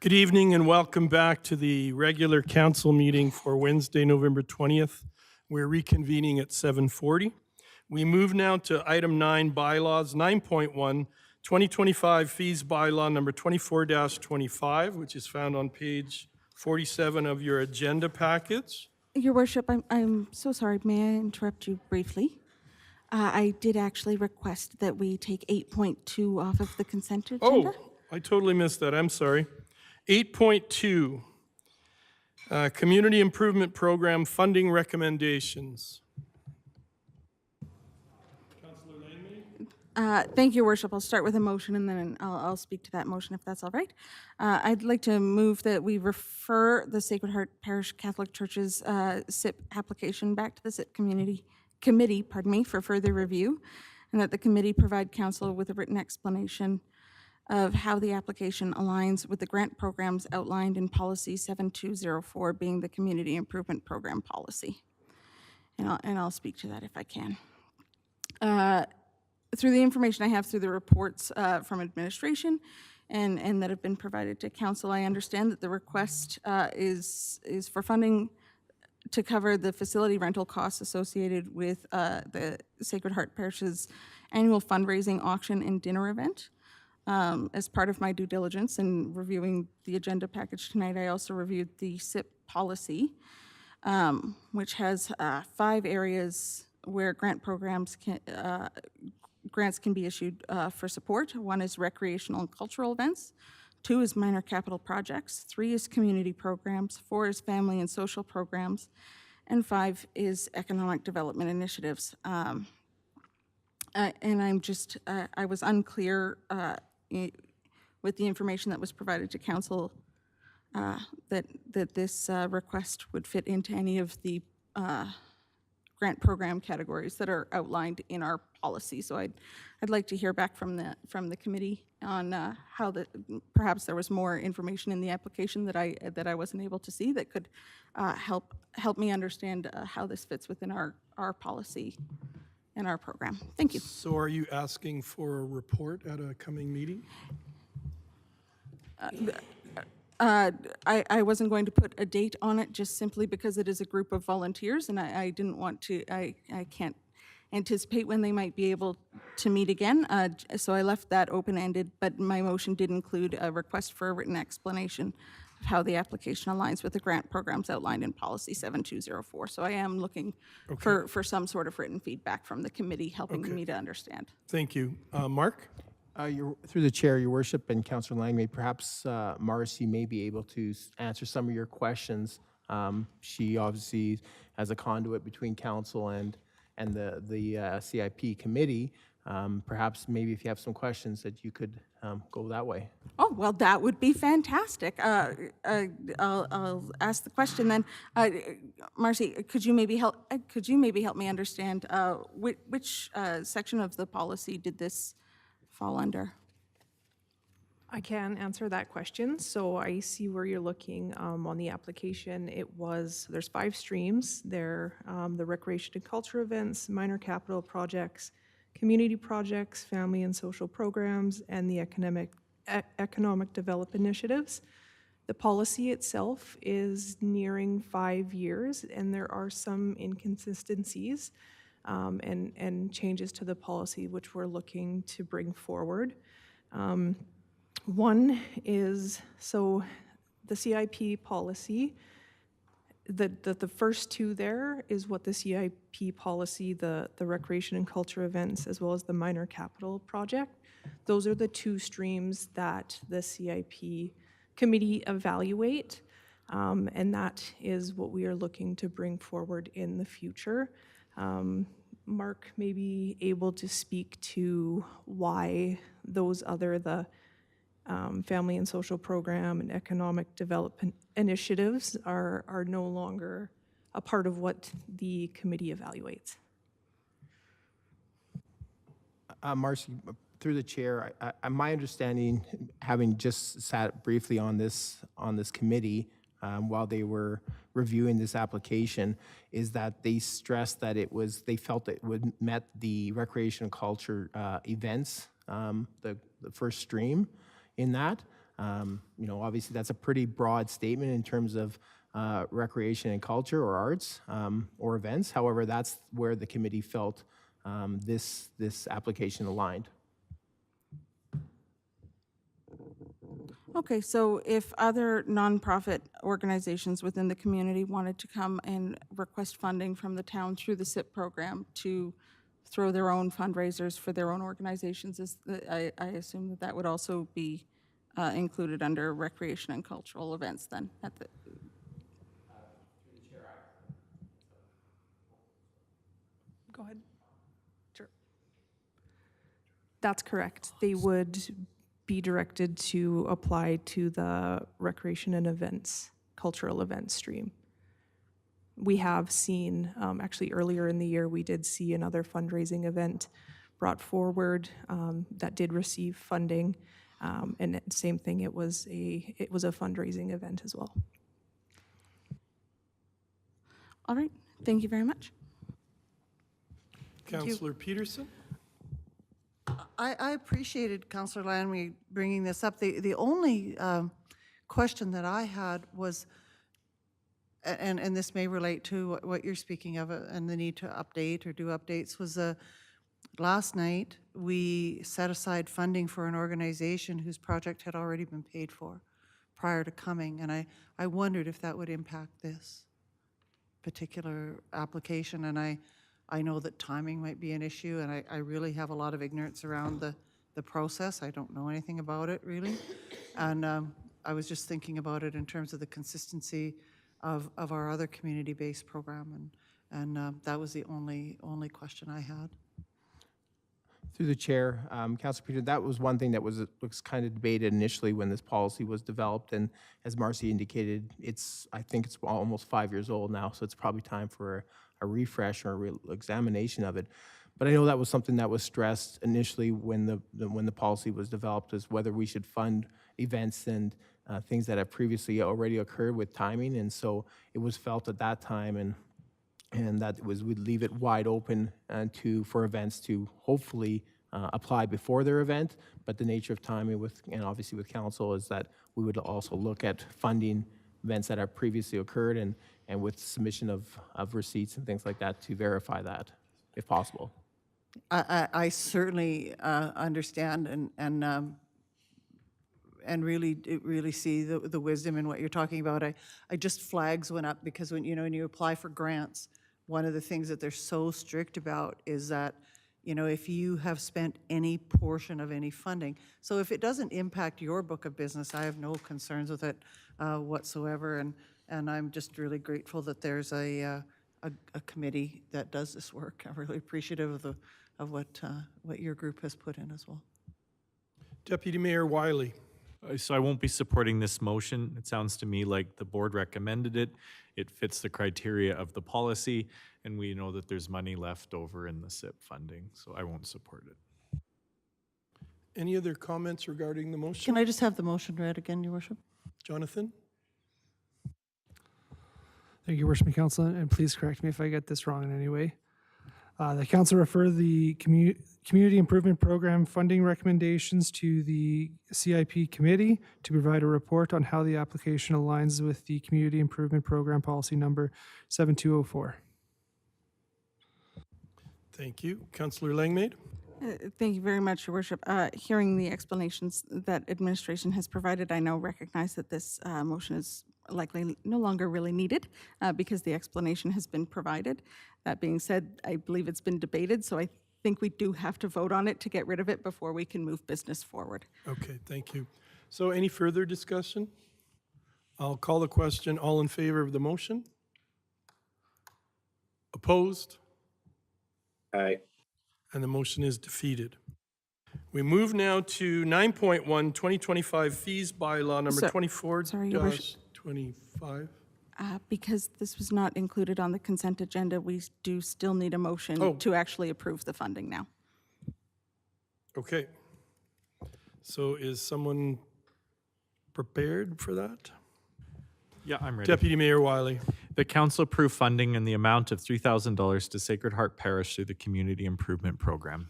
Good evening and welcome back to the regular council meeting for Wednesday, November 20th. We're reconvening at 7:40. We move now to item 9, bylaws, 9.1, 2025 fees bylaw number 24-25, which is found on page 47 of your agenda package. Your Worship, I'm so sorry. May I interrupt you briefly? I did actually request that we take 8.2 off of the consent agenda. Oh, I totally missed that. I'm sorry. 8.2, Community Improvement Program Funding Recommendations. Thank you, Your Worship. I'll start with a motion and then I'll speak to that motion if that's all right. I'd like to move that we refer the Sacred Heart Parish Catholic Church's SIP application back to the SIP committee, for further review, and that the committee provide council with a written explanation of how the application aligns with the grant programs outlined in policy 7204, being the Community Improvement Program policy. And I'll speak to that if I can. Through the information I have through the reports from administration and that have been provided to council, I understand that the request is for funding to cover the facility rental costs associated with the Sacred Heart Parish's annual fundraising auction and dinner event. As part of my due diligence in reviewing the agenda package tonight, I also reviewed the SIP policy, which has 5 areas where grants can be issued for support. 1 is recreational and cultural events. 2 is minor capital projects. 3 is community programs. 4 is family and social programs. And 5 is economic development initiatives. And I'm just, I was unclear with the information that was provided to council that this request would fit into any of the grant program categories that are outlined in our policy. So I'd like to hear back from the committee on how perhaps there was more information in the application that I wasn't able to see that could help me understand how this fits within our policy and our program. Thank you. So are you asking for a report at a coming meeting? I wasn't going to put a date on it just simply because it is a group of volunteers, and I didn't want to, I can't anticipate when they might be able to meet again, so I left that open-ended, but my motion did include a request for a written explanation of how the application aligns with the grant programs outlined in policy 7204. So I am looking for some sort of written feedback from the committee, helping me to understand. Thank you. Mark? Through the chair, Your Worship, and Councillor Langmaid, perhaps Marcy may be able to answer some of your questions. She obviously has a conduit between council and the CIP committee. Perhaps maybe if you have some questions that you could go that way. Oh, well, that would be fantastic. I'll ask the question then. Marcy, could you maybe help me understand which section of the policy did this fall under? I can answer that question. So I see where you're looking on the application. There's 5 streams. They're the recreation and culture events, minor capital projects, community projects, family and social programs, and the economic development initiatives. The policy itself is nearing 5 years, and there are some inconsistencies and changes to the policy which we're looking to bring forward. One is, so the CIP policy, the first 2 there is what the CIP policy, the recreation and culture events, as well as the minor capital project. Those are the 2 streams that the CIP committee evaluate, and that is what we are looking to bring forward in the future. Mark may be able to speak to why those the family and social program and economic development initiatives are no longer a part of what the committee evaluates. Marcy, through the chair, my understanding, having just sat briefly on this committee while they were reviewing this application, is that they stressed that they felt it would met the recreation and culture events, the first stream in that. Obviously, that's a pretty broad statement in terms of recreation and culture or arts or events. However, that's where the committee felt this application aligned. Okay, so if other nonprofit organizations within the community wanted to come and request funding from the town through the SIP program to throw their own fundraisers for their own organizations, I assume that that would also be included under recreation and cultural events then at the. Go ahead. Sure. That's correct. They would be directed to apply to the recreation and events, cultural events stream. We have seen, actually earlier in the year, we did see another fundraising event brought forward that did receive funding. And same thing, it was a fundraising event as well. All right, thank you very much. Councillor Peterson? I appreciated Councillor Langley bringing this up. The only question that I had was, and this may relate to what you're speaking of and the need to update or do updates, was last night we set aside funding for an organization whose project had already been paid for prior to coming, and I wondered if that would impact this particular application, and I know that timing might be an issue, and I really have a lot of ignorance around the process. I don't know anything about it, really. And I was just thinking about it in terms of the consistency of our other community-based program, and that was the only question I had. Through the chair, Councilor Peter, that was one thing that was kind of debated initially when this policy was developed, and as Marcy indicated, I think it's almost 5 years old now, so it's probably time for a refresh or a examination of it. But I know that was something that was stressed initially when the policy was developed, is whether we should fund events and things that have previously already occurred with timing, and so it was felt at that time, and that we'd leave it wide open for events to hopefully apply before their event. But the nature of timing and obviously with council is that we would also look at funding events that have previously occurred and with submission of receipts and things like that to verify that, if possible. I certainly understand and really see the wisdom in what you're talking about. I just flags went up because when you apply for grants, one of the things that they're so strict about is that if you have spent any portion of any funding, so if it doesn't impact your book of business, I have no concerns with it whatsoever, and I'm just really grateful that there's a committee that does this work. I'm really appreciative of what your group has put in as well. Deputy Mayor Wiley. So I won't be supporting this motion. It sounds to me like the board recommended it. It fits the criteria of the policy, and we know that there's money left over in the SIP funding, so I won't support it. Any other comments regarding the motion? Can I just have the motion read again, Your Worship? Jonathan? Thank you, Worship Council, and please correct me if I get this wrong in any way. The council refer the Community Improvement Program funding recommendations to the CIP committee to provide a report on how the application aligns with the Community Improvement Program policy number 7204. Thank you. Councillor Langmaid? Thank you very much, Your Worship. Hearing the explanations that administration has provided, I now recognize that this motion is likely no longer really needed because the explanation has been provided. That being said, I believe it's been debated, so I think we do have to vote on it to get rid of it before we can move business forward. Okay, thank you. So any further discussion? I'll call the question. All in favor of the motion? Opposed? Aye. And the motion is defeated. We move now to 9.1, 2025 fees bylaw number So- 24 sorry, Your Worship. 25. Because this was not included on the consent agenda, we do still need a motion Oh. to actually approve the funding now. Okay. So is someone prepared for that? Yeah, I'm ready. Deputy Mayor Wiley. The council approved funding in the amount of $3,000 to Sacred Heart Parish through the Community Improvement Program.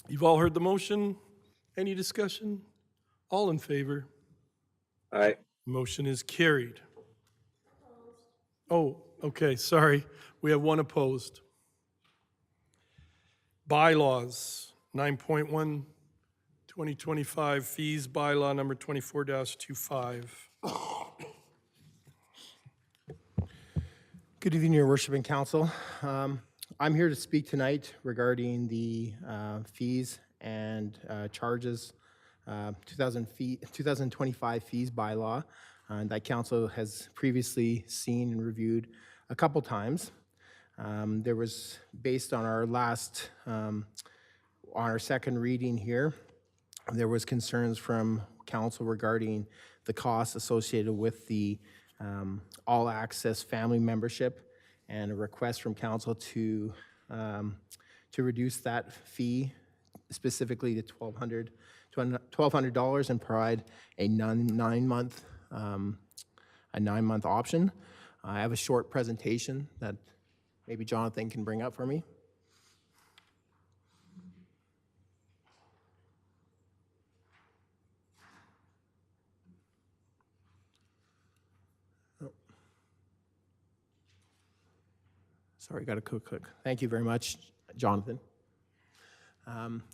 You've all heard the motion. Any discussion? All in favor? Aye. Motion is carried. Oh, okay, sorry. We have one opposed. Bylaws, 9.1, 2025 fees, bylaw number 24-25. Good evening, Your Worship and Council. I'm here to speak tonight regarding the fees and charges, 2025 fees bylaw that Council has previously seen and reviewed a couple times. There was, based on our last, on our second reading here, there was concerns from Council regarding the costs associated with the all-access family membership, and a request from Council to reduce that fee specifically to $1,200 and provide a nine-month option. I have a short presentation that maybe Jonathan can bring up for me. Sorry, got a quick click. Thank you very much, Jonathan.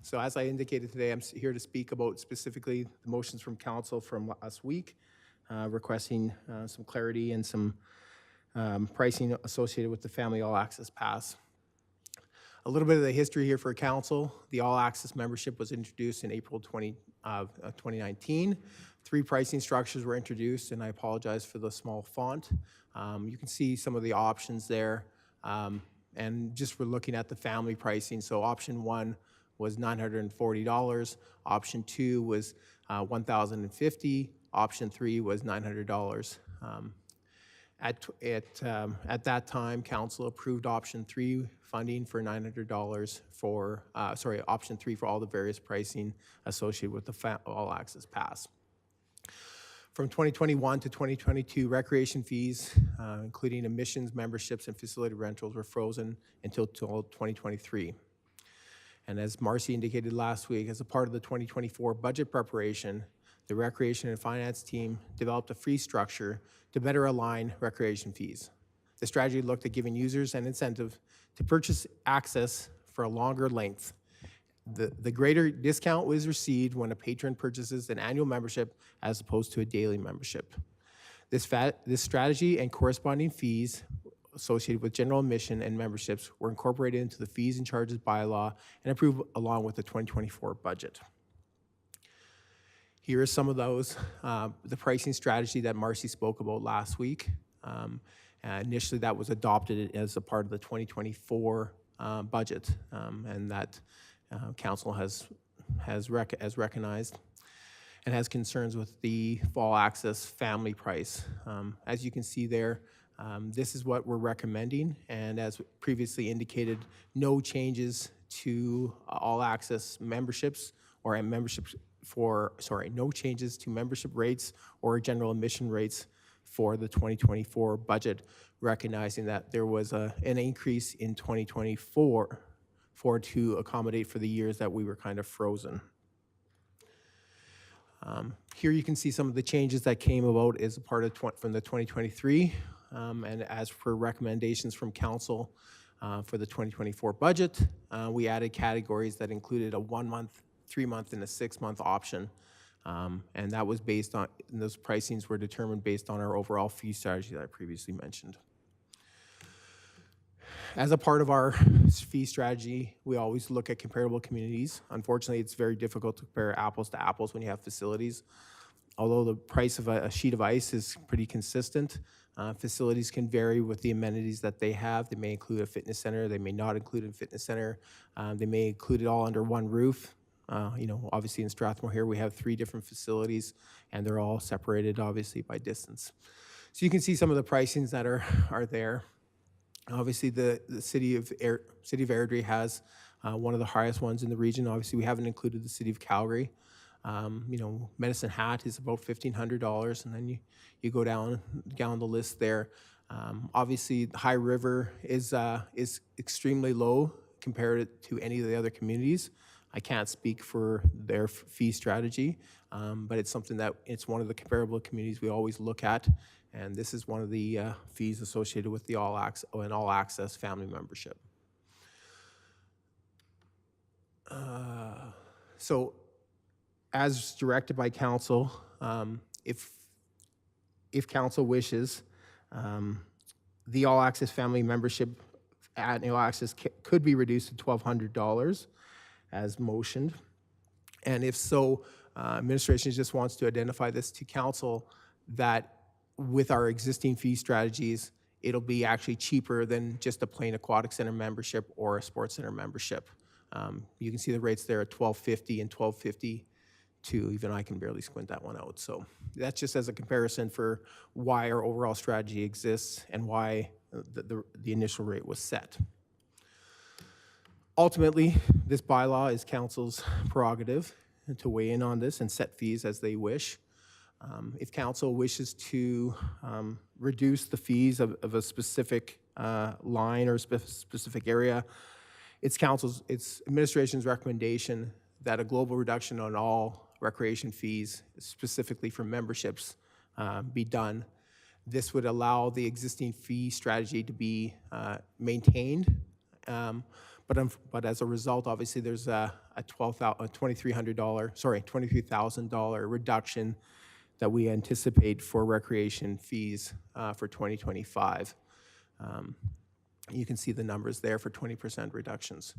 So as I indicated today, I'm here to speak about specifically the motions from Council from last week, requesting some clarity and some pricing associated with the Family All Access Pass. A little bit of the history here for Council. The All Access membership was introduced in April 2019. 3 pricing structures were introduced, and I apologize for the small font. You can see some of the options there. And just we're looking at the family pricing. So option 1 was $940. Option 2 was $1,050. Option 3 was $900. At that time, Council approved option 3 funding for $900 for, option 3 for all the various pricing associated with the All Access Pass. From 2021 to 2022, recreation fees, including admissions, memberships, and facility rentals, were frozen until 2023. And as Marcy indicated last week, as a part of the 2024 budget preparation, the Recreation and Finance team developed a fee structure to better align recreation fees. The strategy looked at giving users an incentive to purchase access for a longer length. The greater discount was received when a patron purchases an annual membership as opposed to a daily membership. This strategy and corresponding fees associated with general admission and memberships were incorporated into the fees and charges bylaw and approved along with the 2024 budget. Here are some of those, the pricing strategy that Marcy spoke about last week. Initially, that was adopted as a part of the 2024 budget, and that Council has recognized and has concerns with the All Access family price. As you can see there, this is what we're recommending, and as previously indicated, no changes to All Access memberships or no changes to membership rates or general admission rates for the 2024 budget, recognizing that there was an increase in 2024 to accommodate for the years that we were kind of frozen. Here you can see some of the changes that came about as a part of from the 2023, and as for recommendations from Council for the 2024 budget, we added categories that included a 1-month, 3-month, and a 6-month option, and that was based on, and those pricings were determined based on our overall fee strategy that I previously mentioned. As a part of our fee strategy, we always look at comparable communities. Unfortunately, it's very difficult to compare apples to apples when you have facilities. Although the price of a sheet of ice is pretty consistent, facilities can vary with the amenities that they have. They may include a fitness center, they may not include a fitness center, they may include it all under one roof. Obviously in Strathmore here, we have 3 different facilities, and they're all separated, obviously, by distance. So you can see some of the pricings that are there. Obviously, the city of Airdrie has one of the highest ones in the region. Obviously, we haven't included the city of Calgary. Medicine Hat is about $1,500, and then you go down the list there. Obviously, High River is extremely low compared to any of the other communities. I can't speak for their fee strategy, but it's something that, it's one of the comparable communities we always look at, and this is one of the fees associated with the all access family membership. So, as directed by council, if council wishes, the all access family membership annual access could be reduced to $1,200 as motioned. And if so, administration just wants to identify this to council that with our existing fee strategies, it'll be actually cheaper than just a plain aquatic center membership or a sports center membership. You can see the rates there at $1,250 and $1,252. Even I can barely squint that one out. So that's just as a comparison for why our overall strategy exists and why the initial rate was set. Ultimately, this bylaw is council's prerogative to weigh in on this and set fees as they wish. If council wishes to reduce the fees of a specific line or specific area, it's administration's recommendation that a global reduction on all recreation fees, specifically for memberships, be done. This would allow the existing fee strategy to be maintained, but as a result, obviously, there's a $23,000 reduction that we anticipate for recreation fees for 2025. You can see the numbers there for 20% reductions.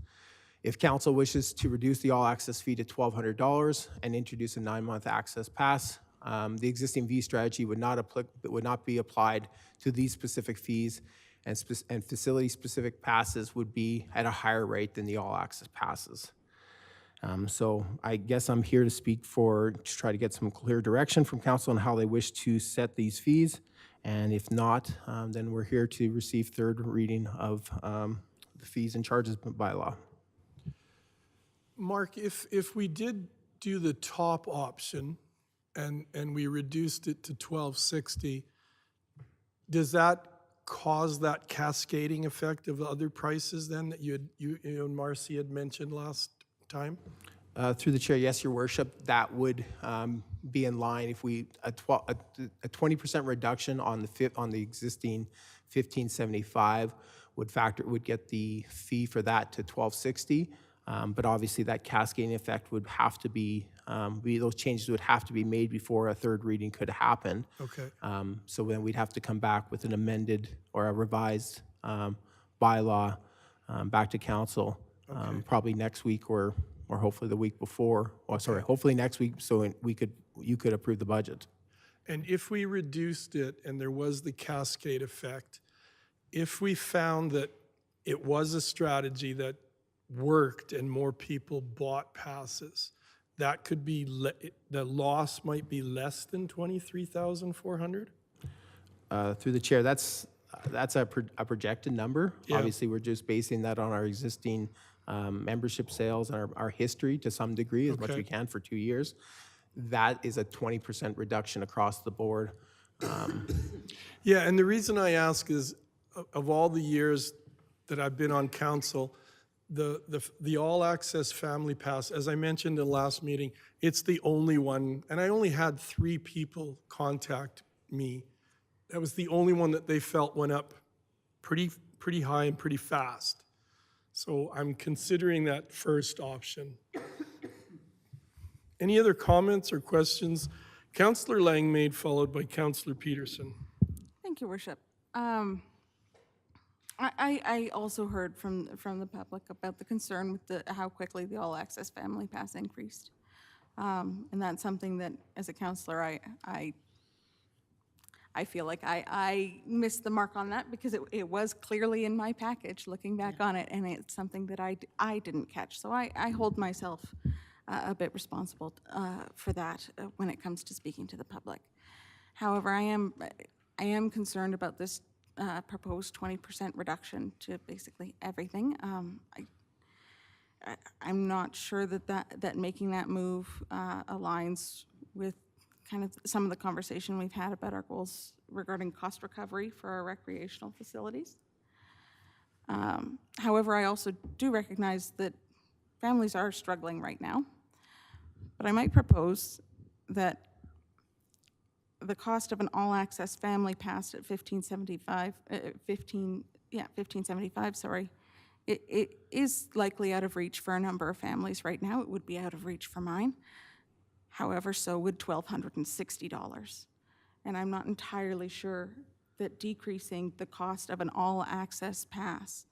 If council wishes to reduce the all-access fee to $1,200 and introduce a 9-month access pass, the existing fee strategy would not be applied to these specific fees, and facility-specific passes would be at a higher rate than the all-access passes. So I guess I'm here to speak to try to get some clear direction from council on how they wish to set these fees, and if not, then we're here to receive third reading of the fees and charges bylaw. Mark, if we did do the top option and we reduced it to $1,260, does that cause that cascading effect of the other prices then that you and Marcy had mentioned last time? Through the chair, yes, your worship, that would be in line if a 20% reduction on the existing 1575 would get the fee for that to $1,260. But obviously that cascading effect would have to be, those changes would have to be made before a third reading could happen. Okay. So then we'd have to come back with an amended or a revised bylaw back to council, probably next week or hopefully the week before, or sorry, hopefully next week, so you could approve the budget. And if we reduced it and there was the cascade effect, if we found that it was a strategy that worked and more people bought passes, that could be, the loss might be less than $23,400? Through the chair, that's a projected number. Yeah. Obviously, we're just basing that on our existing membership sales and our history to some degree, as much as we can for 2 years. That is a 20% reduction across the board. Yeah, and the reason I ask is, of all the years that I've been on council, the all-access family pass, as I mentioned in the last meeting, it's the only one, and I only had 3 people contact me. That was the only one that they felt went up pretty high and pretty fast. So I'm considering that first option. Any other comments or questions? Councillor Langmaid, followed by Councillor Peterson. Thank you, Worship. I also heard from the public about the concern with how quickly the all-access family pass increased. And that's something that, as a councillor, I feel like I missed the mark on that because it was clearly in my package, looking back on it, and it's something that I didn't catch. So I hold myself a bit responsible for that when it comes to speaking to the public. However, I am concerned about this proposed 20% reduction to basically everything. I'm not sure that making that move aligns with kind of some of the conversation we've had about our goals regarding cost recovery for our recreational facilities. However, I also do recognize that families are struggling right now. But I might propose that the cost of an all-access family pass at $15.75, sorry, it is likely out of reach for a number of families right now. It would be out of reach for mine. However, so would $1,260. And I'm not entirely sure that decreasing the cost of an all-access pass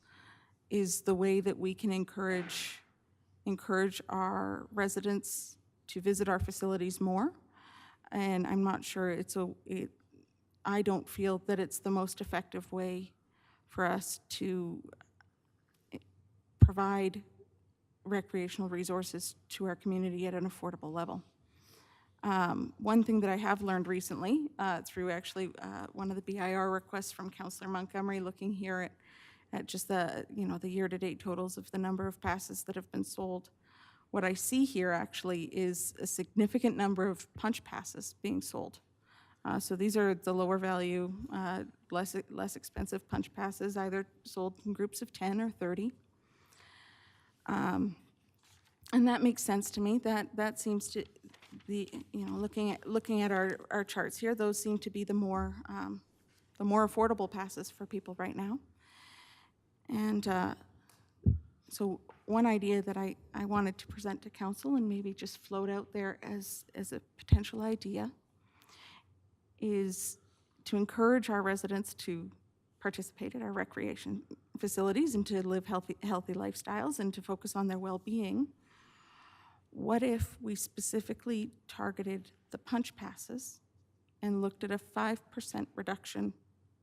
is the way that we can encourage our residents to visit our facilities more. And I'm not sure I don't feel that it's the most effective way for us to provide recreational resources to our community at an affordable level. One thing that I have learned recently through actually one of the BIR requests from Councillor Montgomery, looking here at just the year-to-date totals of the number of passes that have been sold. What I see here actually is a significant number of punch passes being sold. So these are the lower value, less expensive punch passes, either sold in groups of 10 or 30. And that makes sense to me. That seems to be, looking at our charts here, those seem to be the more affordable passes for people right now. And so one idea that I wanted to present to council and maybe just float out there as a potential idea is to encourage our residents to participate at our recreation facilities and to live healthy lifestyles and to focus on their well-being. What if we specifically targeted the punch passes and looked at a 5% reduction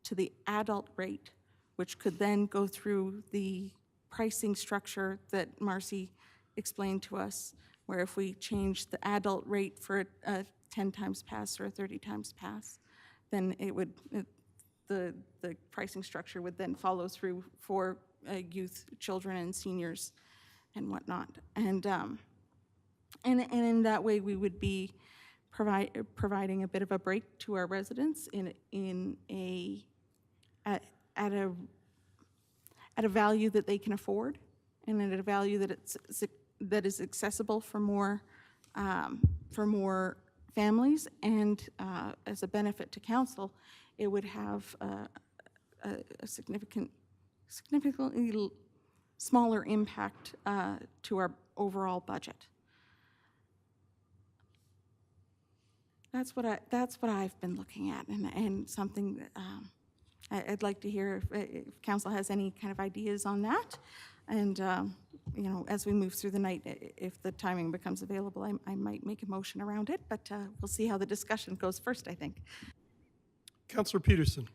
to the adult rate, which could then go through the pricing structure that Marcy explained to us, where if we change the adult rate for a 10 times pass or a 30 times pass, then the pricing structure would then follow through for youth, children, and seniors and whatnot. And in that way, we would be providing a bit of a break to our residents at a value that they can afford, and at a value that is accessible for more families, and as a benefit to council, it would have a significantly smaller impact to our overall budget. That's what I've been looking at, and something that I'd like to hear if council has any kind of ideas on that. And as we move through the night, if the timing becomes available, I might make a motion around it, but we'll see how the discussion goes first, I think. Councillor Peterson.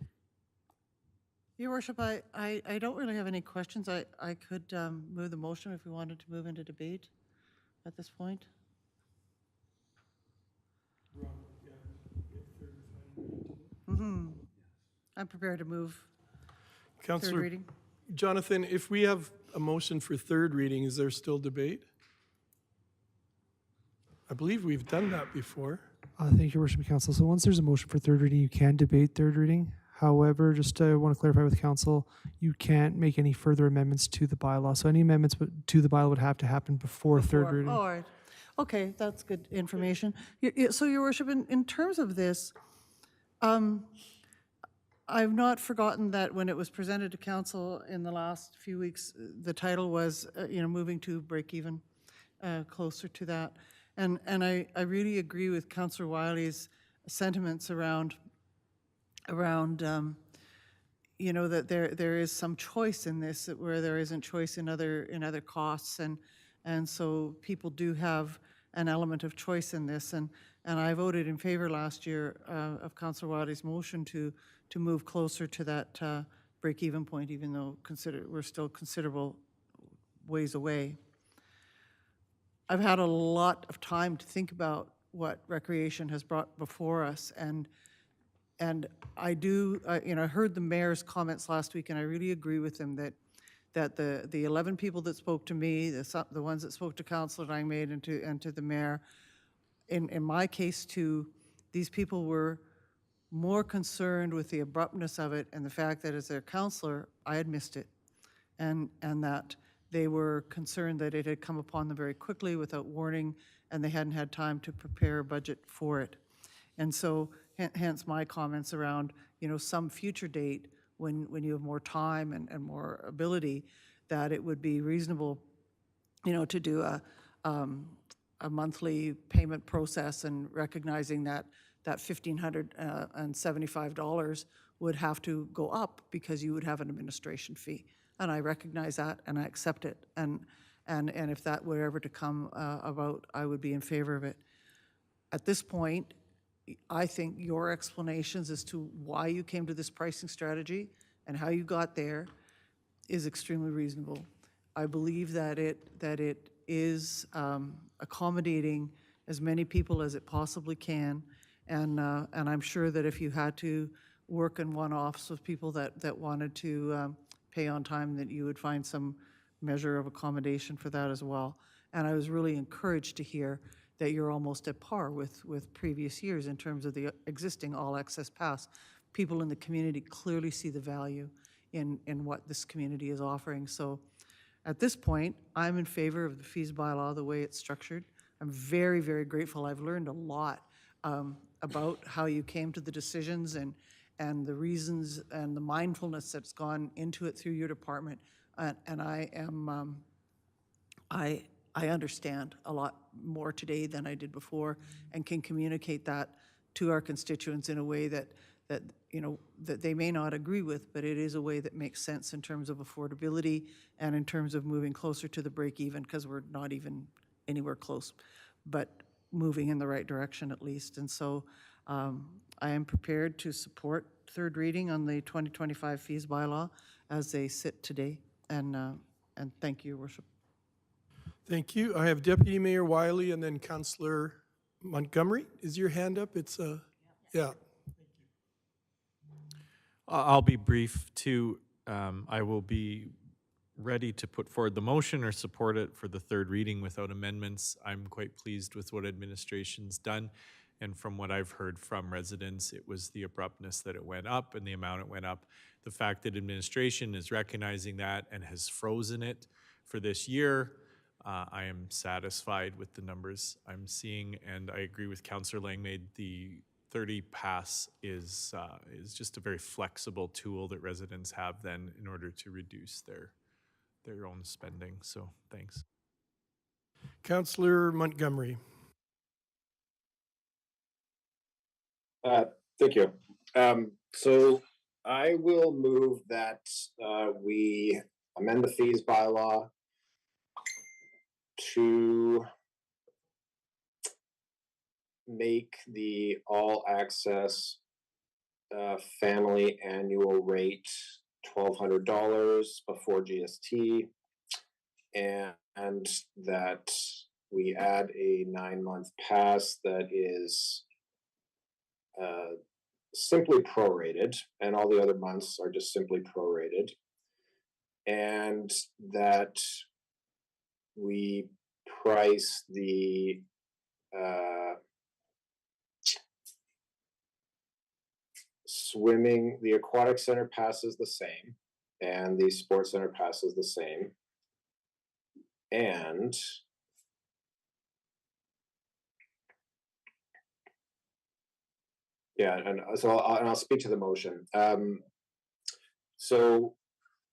Your worship, I don't really have any questions. I could move the motion if we wanted to move into debate at this point. I'm prepared to move third Councillor reading. Jonathan, if we have a motion for third reading, is there still debate? I believe we've done that before. Thank you, Worship Council. So once there's a motion for third reading, you can debate third reading. However, just want to clarify with council, you can't make any further amendments to the bylaw. So any amendments to the bylaw would have to happen before third reading. All right. Okay, that's good information. So, Your Worship, in terms of this, I've not forgotten that when it was presented to council in the last few weeks, the title was, moving to break even, closer to that. And I really agree with Councillor Wiley's sentiments around that there is some choice in this where there isn't choice in other costs, and so people do have an element of choice in this, and I voted in favor last year of Councillor Wiley's motion to move closer to that break-even point, even though we're still considerable ways away. I've had a lot of time to think about what recreation has brought before us, and I do, I heard the mayor's comments last week, and I really agree with him that the 11 people that spoke to me, the ones that spoke to Councillor Langmaid and to the mayor, in my case too, these people were more concerned with the abruptness of it and the fact that as their councillor, I had missed it, and that they were concerned that it had come upon them very quickly without warning, and they hadn't had time to prepare a budget for it. And so hence my comments around, some future date when you have more time and more ability, that it would be reasonable, to do a monthly payment process, and recognizing that $1,575 would have to go up because you would have an administration fee. And I recognize that and I accept it. And if that were ever to come about, I would be in favor of it. At this point, I think your explanations as to why you came to this pricing strategy and how you got there is extremely reasonable. I believe that it is accommodating as many people as it possibly can, and I'm sure that if you had to work in one-offs with people that wanted to pay on time, that you would find some measure of accommodation for that as well. And I was really encouraged to hear that you're almost at par with previous years in terms of the existing all-access pass. People in the community clearly see the value in what this community is offering. So at this point, I'm in favor of the fees bylaw, the way it's structured. I'm very, very grateful. I've learned a lot about how you came to the decisions and the reasons and the mindfulness that's gone into it through your department. And I am, I understand a lot more today than I did before, and can communicate that to our constituents in a way that they may not agree with, but it is a way that makes sense in terms of affordability and in terms of moving closer to the break even, because we're not even anywhere close, but moving in the right direction at least. And so I am prepared to support third reading on the 2025 fees bylaw as they sit today. And thank you, Your Worship. Thank you. I have Deputy Mayor Wiley and then Councillor Montgomery. Is your hand up? It's yeah. I'll be brief too. I will be ready to put forward the motion or support it for the third reading without amendments. I'm quite pleased with what administration's done. And from what I've heard from residents, it was the abruptness that it went up and the amount it went up. The fact that administration is recognizing that and has frozen it for this year, I am satisfied with the numbers I'm seeing, and I agree with Councillor Langmaid. The 30 pass is just a very flexible tool that residents have then in order to reduce their own spending. So thanks. Councillor Montgomery. Thank you. So I will move that we amend the fees bylaw to make the all-access family annual rate $1,200 before GST, and that we add a 9-month pass that is simply prorated, and all the other months are just simply prorated, and that we price the the aquatic center pass is the same, and the sports center pass is the same, and yeah, and so I'll speak to the motion. So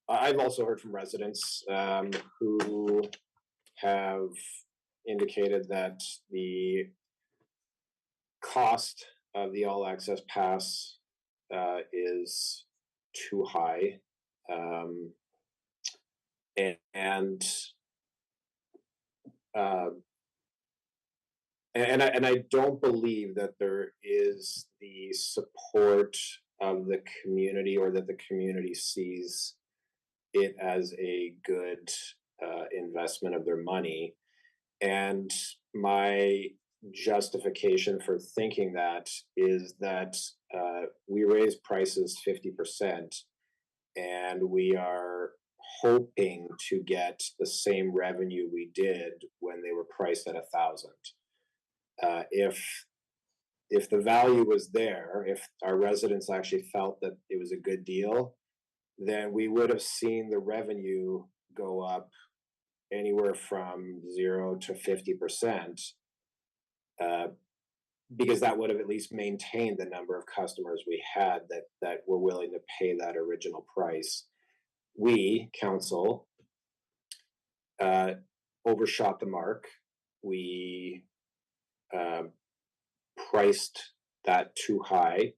I've also heard from residents who have indicated that the cost of the all access pass is too high, and I don't believe that there is the support of the community, or that the community sees it as a good investment of their money. And my justification for thinking that is that we raised prices 50%, and we are hoping to get the same revenue we did when they were priced at 1,000. If the value was there, if our residents actually felt that it was a good deal, then we would have seen the revenue go up anywhere from 0 to 50%, because that would have at least maintained the number of customers we had that were willing to pay that original price. We, council, overshot the mark. We priced that too high.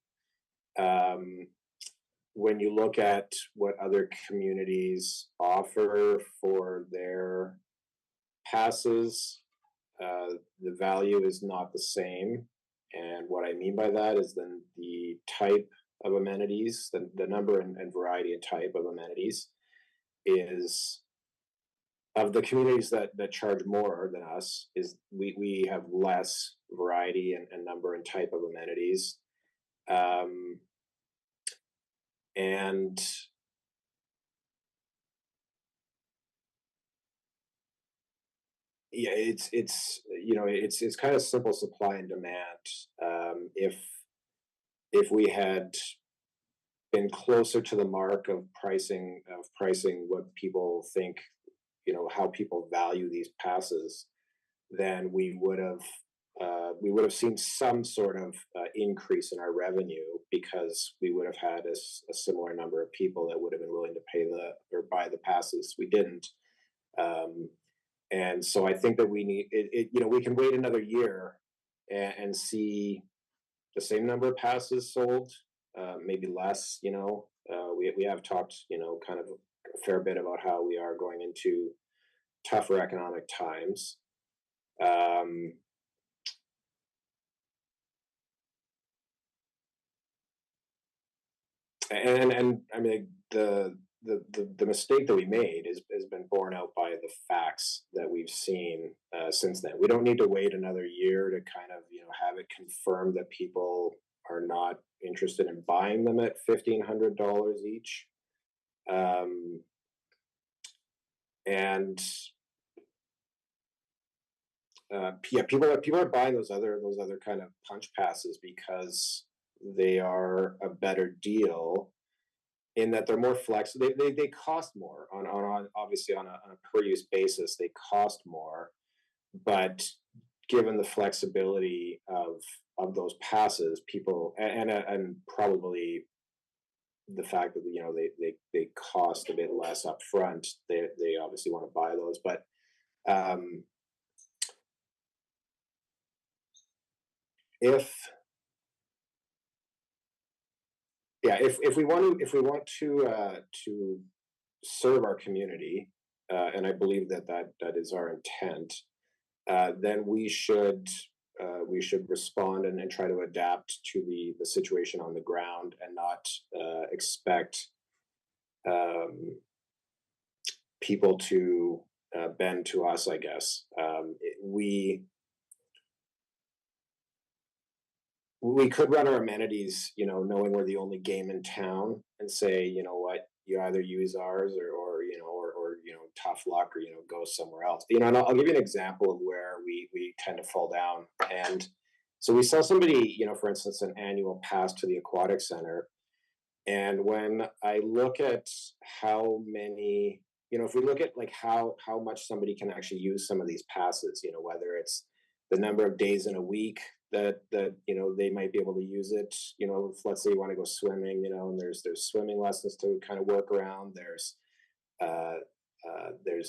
When you look at what other communities offer for their passes, the value is not the same. And what I mean by that is then the type of amenities, the number and variety and type of amenities is, of the communities that charge more than us, is we have less variety and number and type of amenities. And yeah, it's you know, it's kind of simple supply and demand. If we had been closer to the mark of pricing what people think, you know, how people value these passes, then we would have seen some sort of increase in our revenue, because we would have had a similar number of people that would have been willing to pay or buy the passes. We didn't. And so I think that we need it, you know, we can wait another year and see the same number of passes sold, maybe less. You know, we have talked, you know, kind of a fair bit about how we are going into tougher economic times. And I mean, the mistake that we made has been borne out by the facts that we've seen since then. We don't need to wait another year to kind of, you know, have it confirmed that people are not interested in buying them at $1,500 each. And yeah, people are buying those other kind of punch passes because they are a better deal, in that they're more flexible. They cost more on obviously on a per use basis. They cost more, but given the flexibility of those passes, people and probably the fact that, you know, they cost a bit less up front, they obviously want to buy those. But if we want to serve our community, and I believe that is our intent, then we should respond and try to adapt to the situation on the ground, and not expect people to bend to us, I guess. We could run our amenities, you know, knowing we're the only game in town, and say, you know what, you either use ours or you know, or you know, tough luck, or, you know, go somewhere else. You know, and I'll give you an example of where we tend to fall down. And so we sell somebody, you know, for instance, an annual pass to the aquatic center. And when I look at how many, you know, if we look at like how much somebody can actually use some of these passes, you know, whether it's the number of days in a week that you know, they might be able to use it. You know, if, let's say you want to go swimming, you know, and there's swimming lessons to kind of work around. There's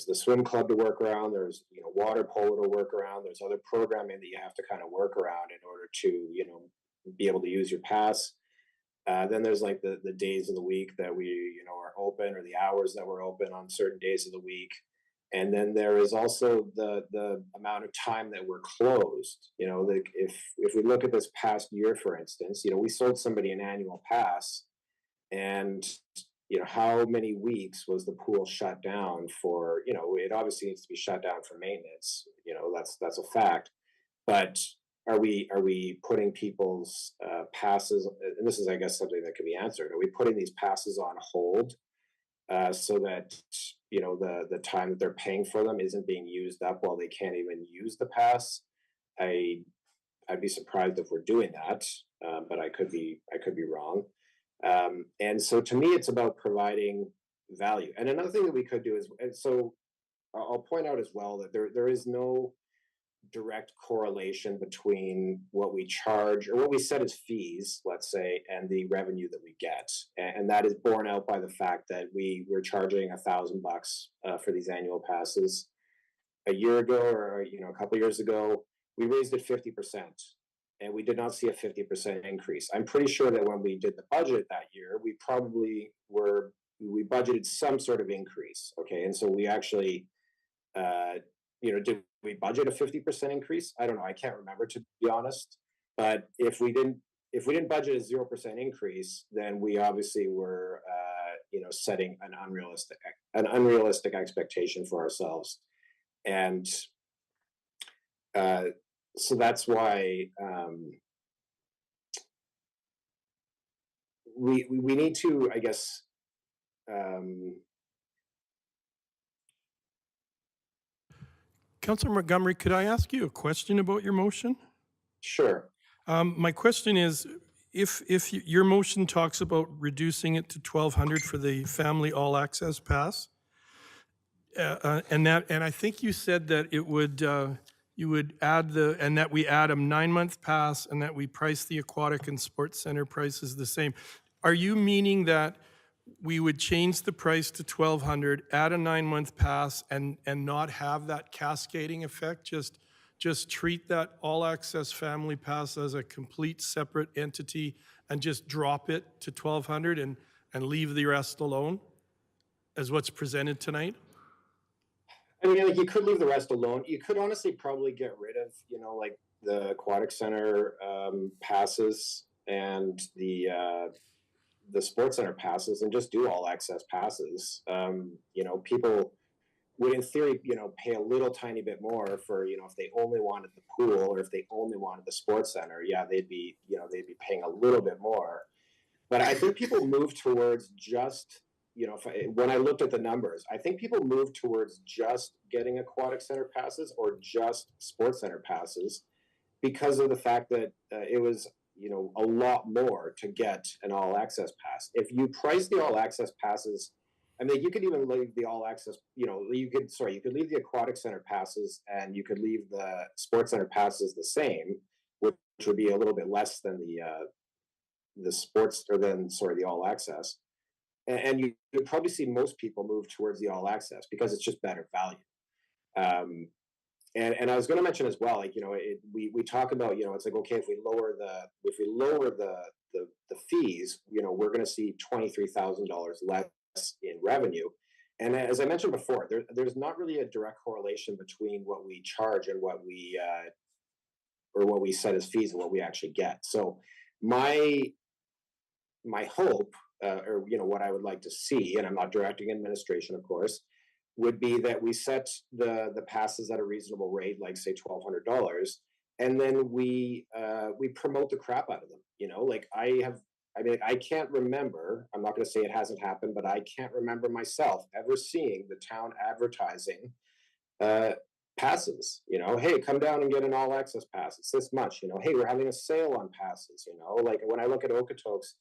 the swim club to work around. There's, you know, water polo to work around. There's other programming that you have to kind of work around in order to, you know, be able to use your pass. Then there's like the days of the week that we, you know, are open, or the hours that we're open on certain days of the week. And then there is also the amount of time that we're closed. You know, like if we look at this past year, for instance, you know, we sold somebody an annual pass, and, you know, how many weeks was the pool shut down for? You know, it obviously needs to be shut down for maintenance. You know, that's a fact. But are we putting people's passes? And this is, I guess, something that could be answered. Are we putting these passes on hold so that, you know, the time that they're paying for them isn't being used up while they can't even use the pass? I'd be surprised if we're doing that, but I could be wrong. And so to me, it's about providing value. And another thing that we could do is, and so I'll point out as well that there is no direct correlation between what we charge or what we set as fees, let's say, and the revenue that we get. And that is borne out by the fact that we're charging $1,000 for these annual passes. A year ago, or a couple years ago, we raised it 50%, and we did not see a 50% increase. I'm pretty sure that when we did the budget that year, we budgeted some sort of increase. Okay, and so we actually, did we budget a 50% increase? I don't know. I can't remember, to be honest. But if we didn't budget a 0% increase, then we obviously were, setting an unrealistic expectation for ourselves. And so that's why we need to, I guess, Councillor Montgomery, could I ask you a question about your motion? sure. My question is, if your motion talks about reducing it to 1,200 for the family all access pass, and I think you said that it would you would add and that we add a 9-month pass and that we price the aquatic and sports center prices the same. Are you meaning that we would change the price to 1,200, add a 9-month pass, and not have that cascading effect? Just treat that all access family pass as a complete separate entity and just drop it to 1,200 and leave the rest alone as what's presented tonight? I mean, like, you could leave the rest alone. You could honestly probably get rid of, like the aquatic center passes and the sports center passes and just do all access passes. People would, in theory, pay a little tiny bit more for, if they only wanted the pool or if they only wanted the sports center. Yeah, they'd be paying a little bit more. But I think people move towards just, when I looked at the numbers, I think people move towards just getting aquatic center passes or just sports center passes because of the fact that it was, a lot more to get an all access pass. If you price the all access passes, I mean, you could even leave the all access, you could leave the aquatic center passes and you could leave the sports center passes the same, which would be a little bit less than the all access. And you would probably see most people move towards the all access because it's just better value. And I was going to mention as well, we talk about, it's like, okay, if we lower the fees, we're going to see $23,000 less in revenue. And as I mentioned before, there's not really a direct correlation between what we charge and what we set as fees and what we actually get. So my hope, or what I would like to see, and I'm not directing administration, of course, would be that we set the passes at a reasonable rate, like say $1,200, and then we promote the crap out of them. I can't remember, I'm not going to say it hasn't happened, but I can't remember myself ever seeing the town advertising passes. Hey, come down and get an all access pass. It's this much. Hey, we're having a sale on passes. Like when I look at Okotoks,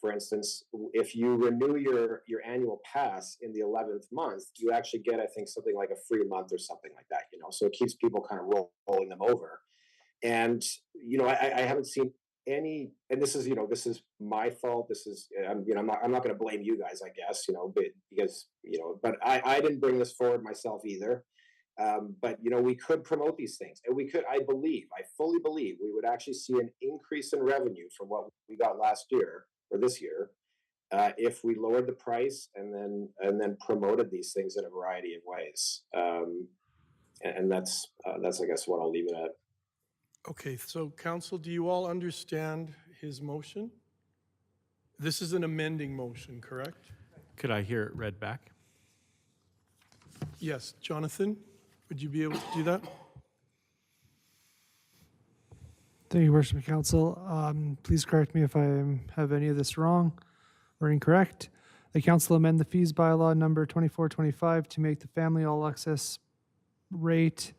for instance, if you renew your annual pass in the 11th month, you actually get, I think, something like a free month or something like that. So it keeps people kind of rolling them over. And I haven't seen any, and this is my fault. This is I'm not going to blame you guys, I guess, but I didn't bring this forward myself either. But we could promote these things, and I fully believe we would actually see an increase in revenue from what we got last year or this year if we lowered the price and then promoted these things in a variety of ways. And that's I guess what I'll leave it at. Okay, so council, do you all understand his motion? This is an amending motion, correct? Could I hear it read back? Yes, Jonathan, would you be able to do that? Thank you, Worship Council. Please correct me if I have any of this wrong or incorrect. The council amend the fees bylaw number 2425 to make the family all access rate,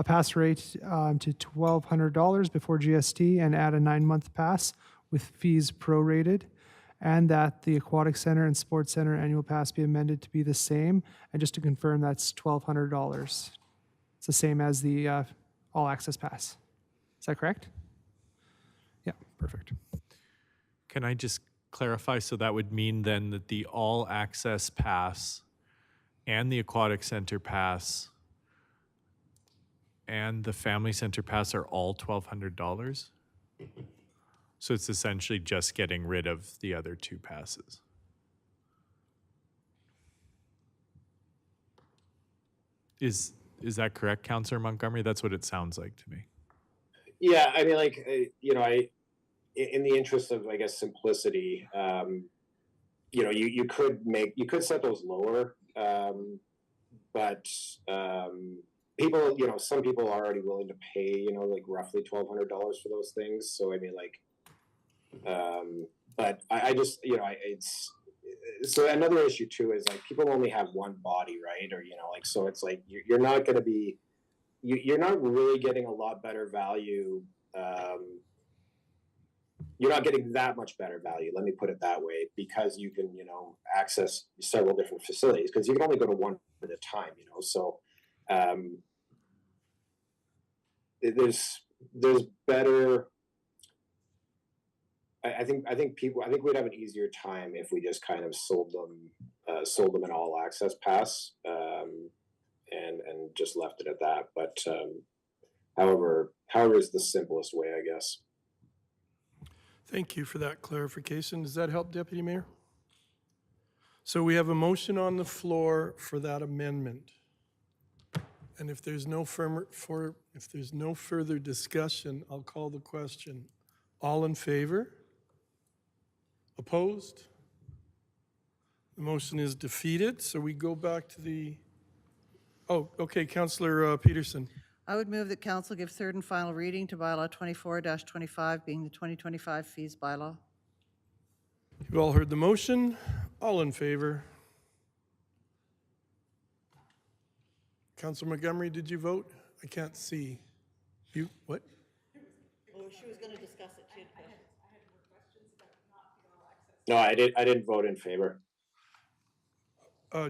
pass rate to $1,200 before GST and add a 9-month pass with fees prorated. and that the Aquatic Center and Sports Center annual pass be amended to be the same. And just to confirm, that's $1,200. It's the same as the all access pass. Is that correct? Yeah, perfect. Can I just clarify? So that would mean then that the all access pass and the aquatic center pass and the family center pass are all $1,200? So it's essentially just getting rid of the other two passes. Is that correct, Councillor Montgomery? That's what it sounds like to me. Yeah, I mean, like, you know, in the interest of, I guess, simplicity, you know, you could set those lower, but people, you know, some people are already willing to pay, you know, like roughly $1,200 for those things. So I mean, like, but I just, you know, it's so another issue too is like people only have one body, right? Or you know, like, so it's like you're not going to be, you're not really getting a lot better value. You're not getting that much better value, let me put it that way, because you can, you know, access several different facilities because you can only go to one at a time, you know. So there's better. I think we'd have an easier time if we just kind of sold them an all access pass and just left it at that. But however is the simplest way, I guess. Thank you for that clarification. Does that help, Deputy Mayor? So we have a motion on the floor for that amendment. And if there's no further discussion, I'll call the question. All in favor? Opposed? The motion is defeated, so we go back to the, oh, okay, Councillor Peterson. I would move that council give third and final reading to bylaw 24-25, being the 2025 fees bylaw. You've all heard the motion. All in favor? Councillor Montgomery, did you vote? I can't see. You, what? Oh, she was going to discuss it. She had questions. No, I didn't vote in favor.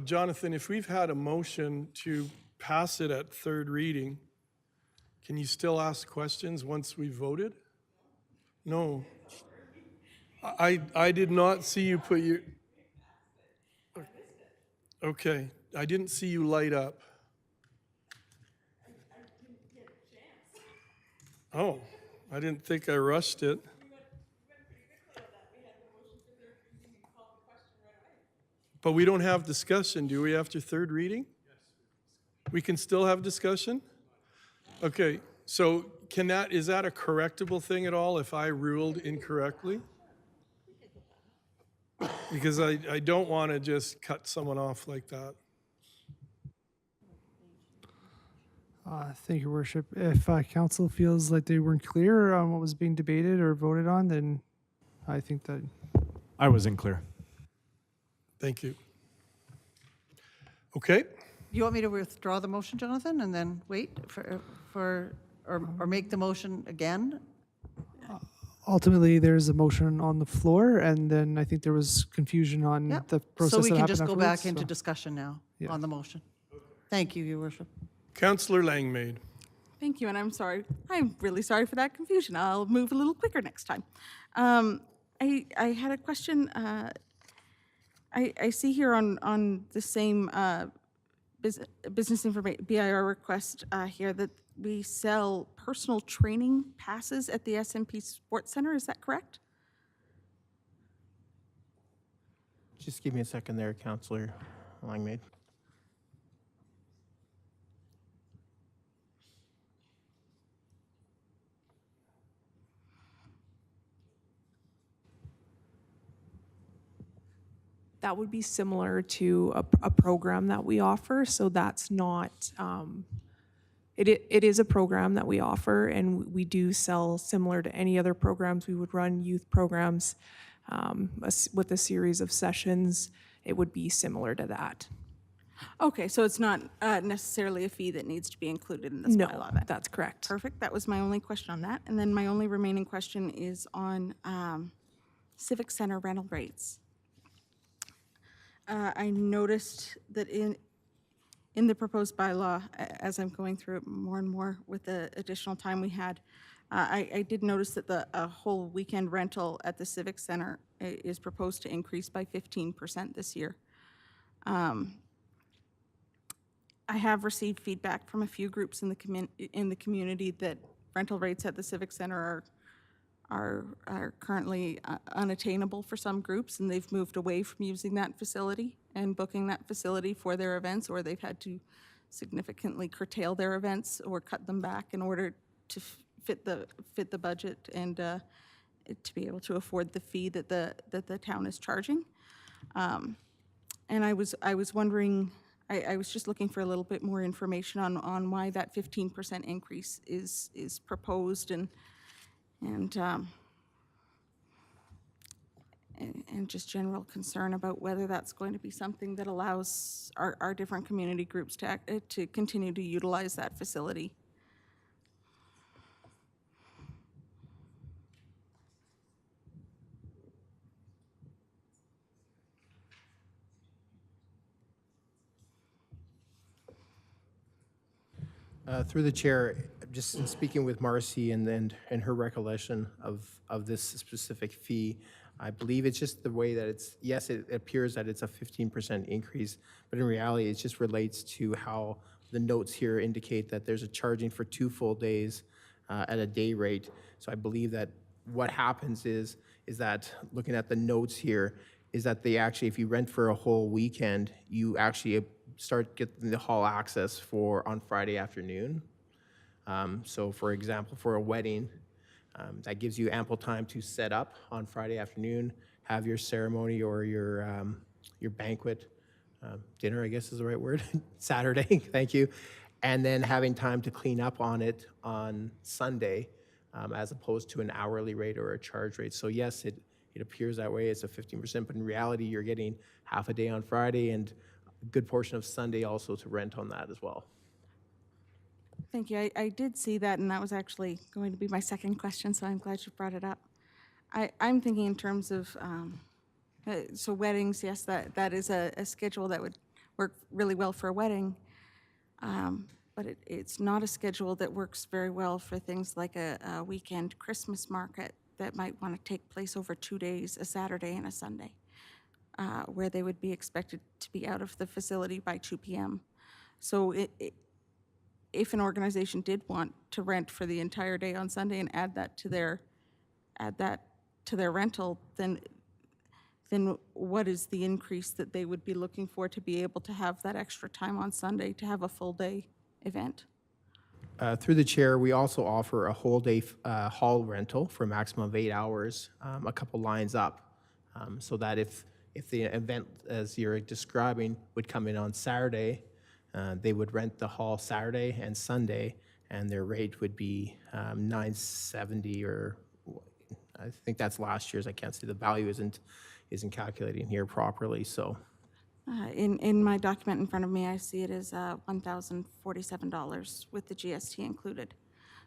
Jonathan, if we've had a motion to pass it at third reading, can you still ask questions once we voted? No. I did not see you put your... Okay, I didn't see you light up. Oh, I didn't think I rushed it. But we don't have discussion, do we, after third reading? We can still have discussion? Okay, so is that a correctable thing at all if I ruled incorrectly? Because I don't want to just cut someone off like that. Thank you, Worship. If council feels like they weren't clear on what was being debated or voted on, then I think that... I wasn't clear. Thank you. Okay. You want me to withdraw the motion, Jonathan, and then wait or make the motion again? Ultimately, there's a motion on the floor, and then I think there was confusion on Yep. the process So we that can happened just go back afterwards, into so- discussion now Yeah. on the motion. Thank you, Your Worship. Councillor Langmaid. Thank you, and I'm sorry. I'm really sorry for that confusion. I'll move a little quicker next time. I had a question. I see here on the same business information BIR request here that we sell personal training passes at the SMP Sports Center. Is that correct? Just give me a second there, Councillor Langmaid. That would be similar to a program that we offer, so that's not, it is a program that we offer, and we do sell similar to any other programs. We would run youth programs with a series of sessions. It would be similar to that. Okay, so it's not necessarily a fee that needs to be included in this bylaw then? That's correct. Perfect. That was my only question on that. And then my only remaining question is on Civic Center rental rates. I noticed that in the proposed bylaw, as I'm going through it more and more with the additional time we had, I did notice that a whole weekend rental at the Civic Center is proposed to increase by 15% this year. I have received feedback from a few groups in the community that rental rates at the Civic Center are currently unattainable for some groups, and they've moved away from using that facility and booking that facility for their events, or they've had to significantly curtail their events or cut them back in order to fit the budget and to be able to afford the fee that the town is charging. And I was wondering, I was just looking for a little bit more information on why that 15% increase is proposed and just general concern about whether that's going to be something that allows our different community groups to continue to utilize that facility. Through the chair, just in speaking with Marcy and her recollection of this specific fee, I believe it's just the way that it's, yes, it appears that it's a 15% increase, but in reality, it just relates to how the notes here indicate that there's a charging for 2 full days at a day rate. So I believe that what happens is that, looking at the notes here, is that they actually, if you rent for a whole weekend, you actually start getting the hall access on Friday afternoon. So for example, for a wedding, that gives you ample time to set up on Friday afternoon, have your ceremony or your banquet, dinner, I guess is the right word, Saturday, thank you, and then having time to clean up on it on Sunday, as opposed to an hourly rate or a charge rate. So yes, it appears that way, it's a 15%, but in reality, you're getting half a day on Friday and a good portion of Sunday also to rent on that as well. Thank you. I did see that, and that was actually going to be my second question, so I'm glad you brought it up. I'm thinking in terms of, so weddings, yes, that is a schedule that would work really well for a wedding, but it's not a schedule that works very well for things like a weekend Christmas market that might want to take place over 2 days, a Saturday and a Sunday, where they would be expected to be out of the facility by 2 p.m. So if an organization did want to rent for the entire day on Sunday and add that to their rental, then what is the increase that they would be looking for to be able to have that extra time on Sunday to have a full day event? Through the chair, we also offer a whole day hall rental for a maximum of 8 hours, a couple lines up, so that if the event, as you're describing, would come in on Saturday, they would rent the hall Saturday and Sunday, and their rate would be $970, or I think that's last year's. I can't see the value isn't calculating here properly. So, in my document in front of me, I see it as $1,047 with the GST included.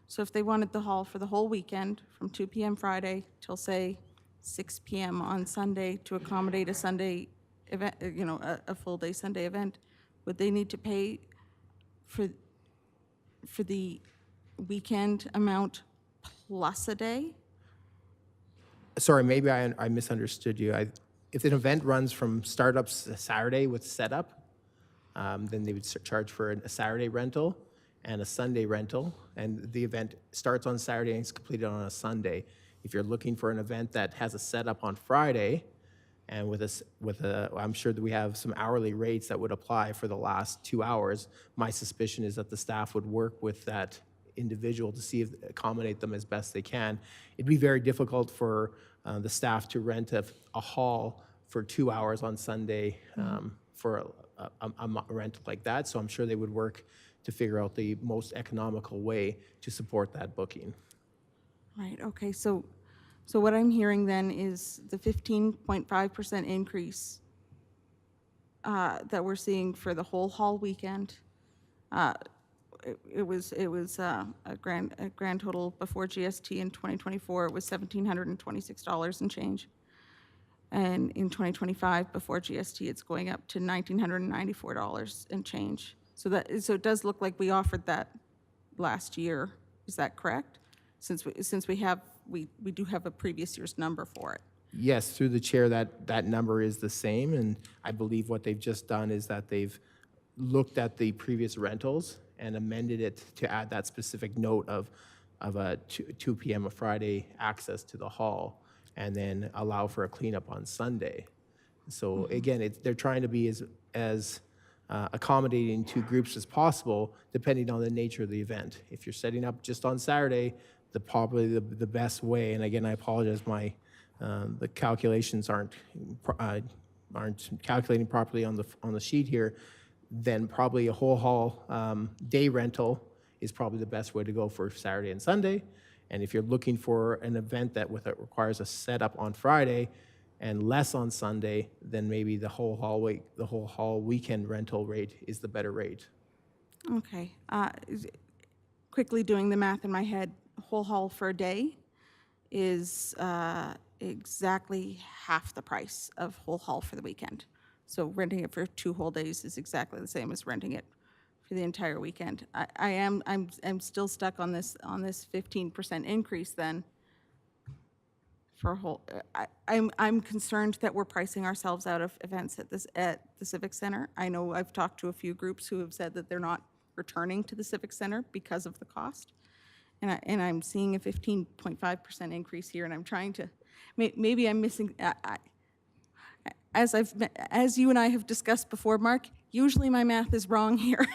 So if they wanted the hall for the whole weekend, from 2 p.m. Friday till say 6 p.m. on Sunday, to accommodate a Sunday event, a full day Sunday event, would they need to pay for the weekend amount plus a day? sorry, maybe I misunderstood you. If an event runs from startup Saturday with setup, then they would charge for a Saturday rental and a Sunday rental, and the event starts on Saturday and is completed on a Sunday. If you're looking for an event that has a setup on Friday, and I'm sure that we have some hourly rates that would apply for the last 2 hours, my suspicion is that the staff would work with that individual to see if accommodate them as best they can. It'd be very difficult for the staff to rent a hall for 2 hours on Sunday for a rental like that. So I'm sure they would work to figure out the most economical way to support that booking. Right, okay, so what I'm hearing then is the 15.5% increase that we're seeing for the whole hall weekend. It was a grand total before GST in 2024. It was $1,726 and change. And in 2025, before GST, it's going up to $1,994 and change. So it does look like we offered that last year. Is that correct? Since we do have a previous year's number for it. Yes, through the chair, that number is the same, and I believe what they've just done is that they've looked at the previous rentals and amended it to add that specific note of a 2 p.m. of Friday access to the hall, and then allow for a cleanup on Sunday. So again, they're trying to be as accommodating to groups as possible, depending on the nature of the event. If you're setting up just on Saturday, probably the best way, and again, I apologize, the calculations aren't calculating properly on the sheet here, then probably a whole hall day rental is probably the best way to go for Saturday and Sunday. And if you're looking for an event that requires a setup on Friday and less on Sunday, then maybe the whole hall weekend rental rate is the better rate. Okay. Quickly doing the math in my head, whole hall for a day is exactly half the price of whole hall for the weekend. So renting it for 2 whole days is exactly the same as renting it for the entire weekend. I'm still stuck on this 15% increase then for a whole. I'm concerned that we're pricing ourselves out of events at the Civic Center. I know I've talked to a few groups who have said that they're not returning to the Civic Center because of the cost. And I'm seeing a 15.5% increase here, and I'm trying to, maybe I'm missing, as you and I have discussed before, Mark, usually my math is wrong here.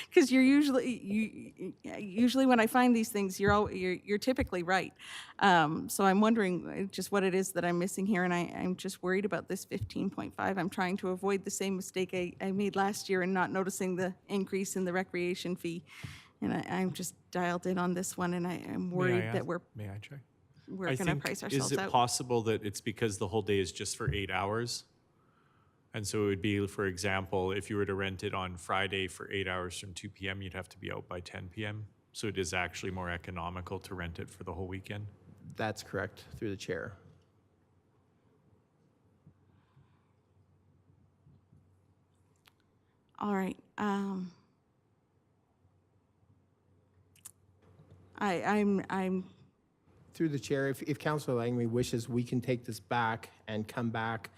Because usually when I find these things, you're typically right. So I'm wondering just what it is that I'm missing here, and I'm just worried about this 15.5. I'm trying to avoid the same mistake I made last year and not noticing the increase in the recreation fee. And I'm just dialed in on this one, and I'm worried that May I check? we're going to price ourselves Is it out. possible that it's because the whole day is just for 8 hours? And so it would be, for example, if you were to rent it on Friday for 8 hours from 2 p.m., you'd have to be out by 10 p.m. So it is actually more economical to rent it for the whole weekend? That's correct, through the chair. All right. I'm Through the chair, if Councilor Langley wishes, we can take this back and come back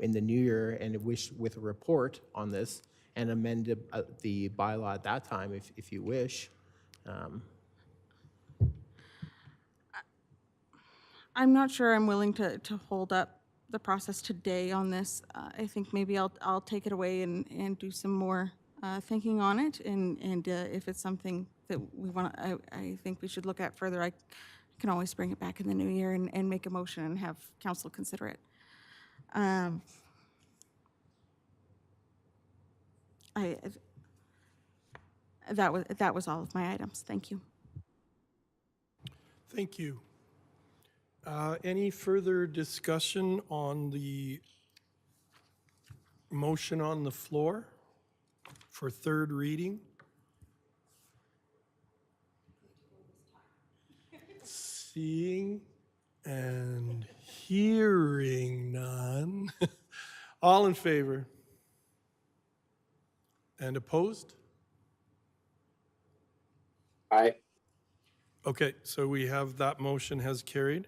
in the new year and with a report on this and amend the bylaw at that time if you wish. I'm not sure I'm willing to hold up the process today on this. I think maybe I'll take it away and do some more thinking on it. And if it's something that we want, I think we should look at further. I can always bring it back in the new year and make a motion and have council consider it. That was all of my items. Thank you. Thank you. Any further discussion on the motion on the floor for third reading? Seeing and hearing none. All in favor? And opposed? Aye. Okay, so we have that motion has carried.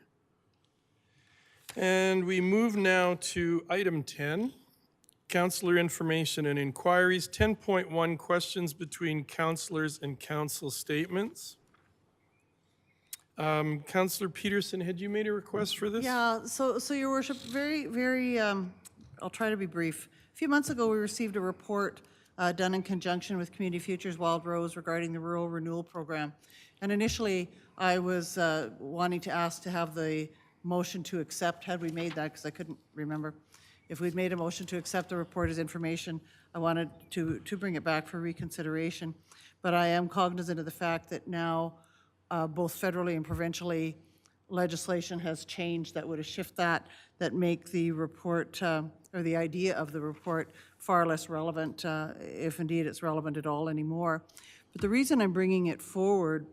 And we move now to item 10, councillor information and inquiries. 10.1, questions between councillors and council statements. Councillor Peterson, had you made a request for this? Yeah, so Your Worship, very, I'll try to be brief. A few months ago, we received a report done in conjunction with Community Futures Wild Rose regarding the Rural Renewal Program. And initially, I was wanting to ask to have the motion to accept. Had we made that? Because I couldn't remember. If we'd made a motion to accept the report as information, I wanted to bring it back for reconsideration. But I am cognizant of the fact that now both federally and provincially legislation has changed that would shift that make the report or the idea of the report far less relevant, if indeed it's relevant at all anymore. But the reason I'm bringing it forward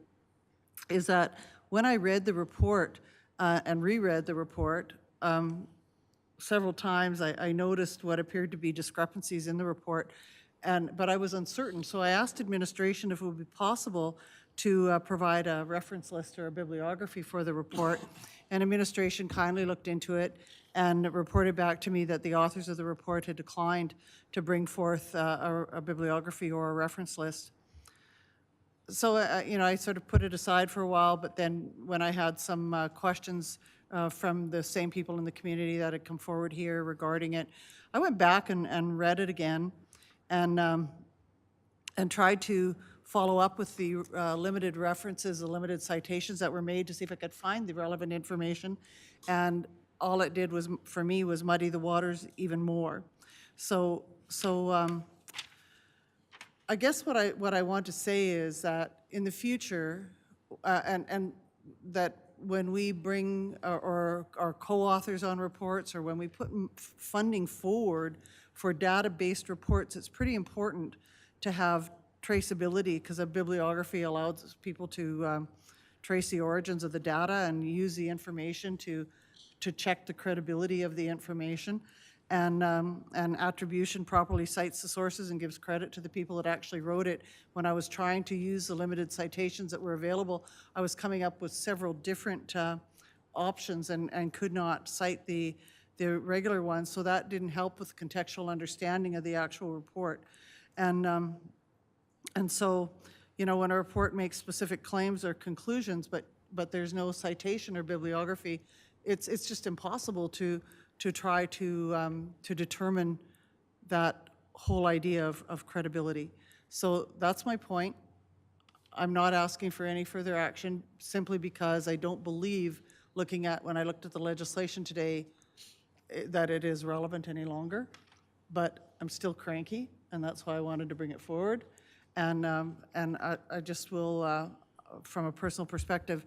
is that when I read the report and reread the report, several times, I noticed what appeared to be discrepancies in the report, but I was uncertain. So I asked administration if it would be possible to provide a reference list or a bibliography for the report. And administration kindly looked into it and reported back to me that the authors of the report had declined to bring forth a bibliography or a reference list. So, I sort of put it aside for a while, but then when I had some questions from the same people in the community that had come forward here regarding it, I went back and read it again and tried to follow up with the limited references, the limited citations that were made to see if I could find the relevant information. And all it did was, for me, was muddy the waters even more. So I guess what I want to say is that in the future, and that when we bring our co-authors on reports, or when we put funding forward for data-based reports, it's pretty important to have traceability, because a bibliography allows people to trace the origins of the data and use the information to check the credibility of the information. And attribution properly cites the sources and gives credit to the people that actually wrote it. When I was trying to use the limited citations that were available, I was coming up with several different options and could not cite the regular ones, so that didn't help with contextual understanding of the actual report. And so, when a report makes specific claims or conclusions, but there's no citation or bibliography, it's just impossible to try to determine that whole idea of credibility. So that's my point. I'm not asking for any further action simply because I don't believe, when I looked at the legislation today, that it is relevant any longer. But I'm still cranky, and that's why I wanted to bring it forward. And I just will, from a personal perspective,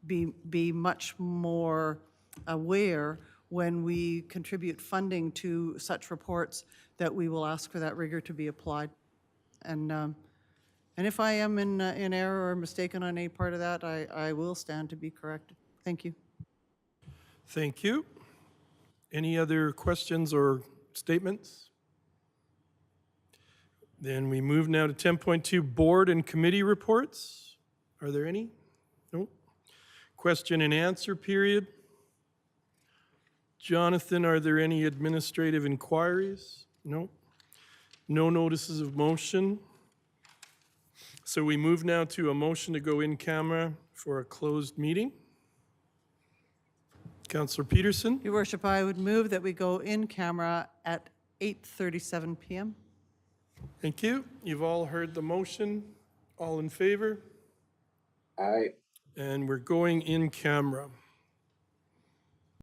be much more aware when we contribute funding to such reports that we will ask for that rigor to be applied. And if I am in error or mistaken on any part of that, I will stand to be corrected. Thank you. Thank you. Any other questions or statements? Then we move now to 10.2, board and committee reports. Are there any? No. Question and answer period. Jonathan, are there any administrative inquiries? No. No notices of motion. So we move now to a motion to go in camera for a closed meeting. Councillor Peterson? Your Worship, I would move that we go in camera at 8:37 p.m. Thank you. You've all heard the motion. All in favor? Aye. And we're going in camera.